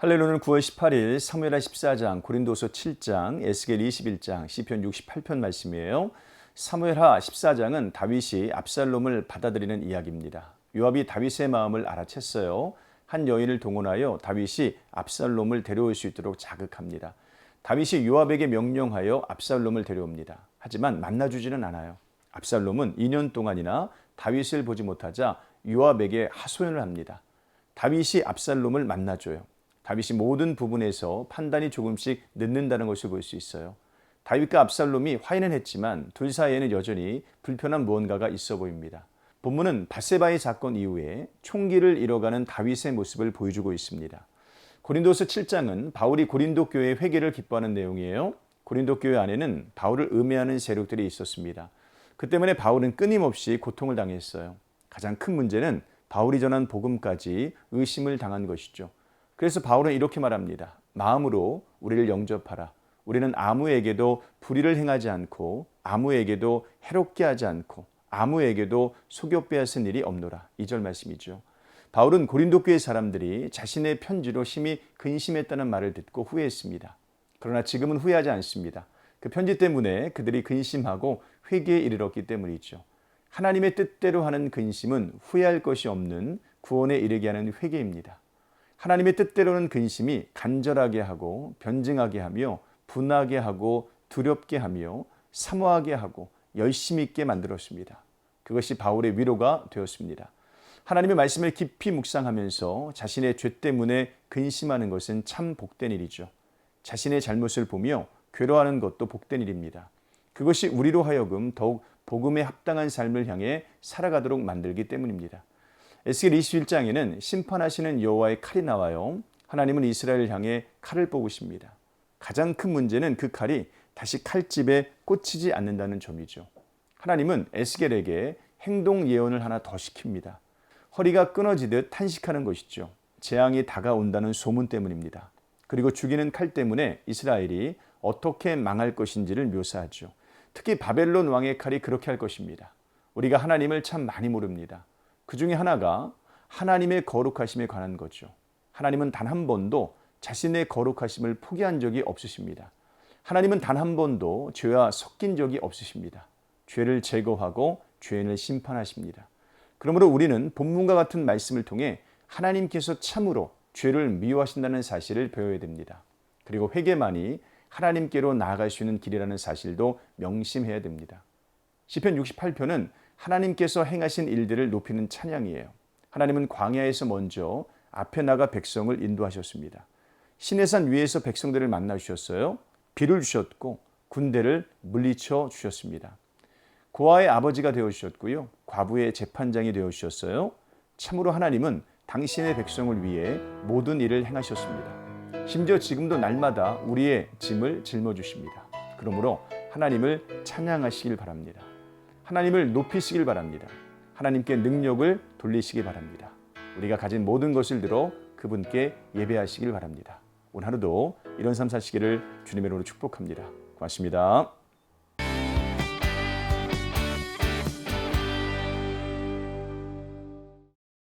할렐루야는 9월 18일 사무엘하 14장, 고린도서 7장, 에스겔 21장, 시편 68편 말씀이에요. 사무엘하 14장은 다윗이 압살롬을 받아들이는 이야기입니다. 요압이 다윗의 마음을 알아챘어요. 한 여인을 동원하여 다윗이 압살롬을 데려올 수 있도록 자극합니다. 다윗이 요압에게 명령하여 압살롬을 데려옵니다. 하지만 만나주지는 않아요. 압살롬은 2년 동안이나 다윗을 보지 못하자 요압에게 하소연을 합니다. 다윗이 압살롬을 만나줘요. 다윗이 모든 부분에서 판단이 조금씩 늦는다는 것을 볼 수 있어요. 다윗과 압살롬이 화해는 했지만 둘 사이에는 여전히 불편한 무언가가 있어 보입니다. 본문은 밧세바의 사건 이후에 총기를 잃어가는 다윗의 모습을 보여주고 있습니다. 고린도서 7장은 바울이 고린도 교회의 회개를 기뻐하는 내용이에요. 고린도 교회 안에는 바울을 음해하는 세력들이 있었습니다. 그 때문에 바울은 끊임없이 고통을 당했어요. 가장 큰 문제는 바울이 전한 복음까지 의심을 당한 것이죠. 그래서 바울은 이렇게 말합니다. 마음으로 우리를 영접하라. 우리는 아무에게도 불의를 행하지 않고 아무에게도 해롭게 하지 않고 아무에게도 속여 빼앗은 일이 없노라. 2절 말씀이죠. 바울은 고린도 교회 사람들이 자신의 편지로 심히 근심했다는 말을 듣고 후회했습니다. 그러나 지금은 후회하지 않습니다. 그 편지 때문에 그들이 근심하고 회개에 이르렀기 때문이죠. 하나님의 뜻대로 하는 근심은 후회할 것이 없는 구원에 이르게 하는 회개입니다. 하나님의 뜻대로는 근심이 간절하게 하고 변증하게 하며 분하게 하고 두렵게 하며 사모하게 하고 열심 있게 만들었습니다. 그것이 바울의 위로가 되었습니다. 하나님의 말씀을 깊이 묵상하면서 자신의 죄 때문에 근심하는 것은 참 복된 일이죠. 자신의 잘못을 보며 괴로워하는 것도 복된 일입니다. 그것이 우리로 하여금 더욱 복음에 합당한 삶을 향해 살아가도록 만들기 때문입니다. 에스겔 21장에는 심판하시는 여호와의 칼이 나와요. 하나님은 이스라엘을 향해 칼을 뽑으십니다. 가장 큰 문제는 그 칼이 다시 칼집에 꽂히지 않는다는 점이죠. 하나님은 에스겔에게 행동 예언을 하나 더 시킵니다. 허리가 끊어지듯 탄식하는 것이죠. 재앙이 다가온다는 소문 때문입니다. 그리고 죽이는 칼 때문에 이스라엘이 어떻게 망할 것인지를 묘사하죠. 특히 바벨론 왕의 칼이 그렇게 할 것입니다. 우리가 하나님을 참 많이 모릅니다. 그 중에 하나가 하나님의 거룩하심에 관한 거죠. 하나님은 단 한 번도 자신의 거룩하심을 포기한 적이 없으십니다. 하나님은 단 한 번도 죄와 섞인 적이 없으십니다. 죄를 제거하고 죄인을 심판하십니다. 그러므로 우리는 본문과 같은 말씀을 통해 하나님께서 참으로 죄를 미워하신다는 사실을 배워야 됩니다. 그리고 회개만이 하나님께로 나아갈 수 있는 길이라는 사실도 명심해야 됩니다. 시편 68편은 하나님께서 행하신 일들을 높이는 찬양이에요. 하나님은 광야에서 먼저 앞에 나가 백성을 인도하셨습니다. 시내산 위에서 백성들을 만나 주셨어요. 비를 주셨고 군대를 물리쳐 주셨습니다. 고아의 아버지가 되어 주셨고요. 과부의 재판장이 되어 주셨어요. 참으로 하나님은 당신의 백성을 위해 모든 일을 행하셨습니다. 심지어 지금도 날마다 우리의 짐을 짊어주십니다. 그러므로 하나님을 찬양하시길 바랍니다. 하나님을 높이시길 바랍니다. 하나님께 능력을 돌리시기 바랍니다. 우리가 가진 모든 것을 들어 그분께 예배하시길 바랍니다. 오늘 하루도 이런 삶 사시기를 주님의 이름으로 축복합니다. 고맙습니다.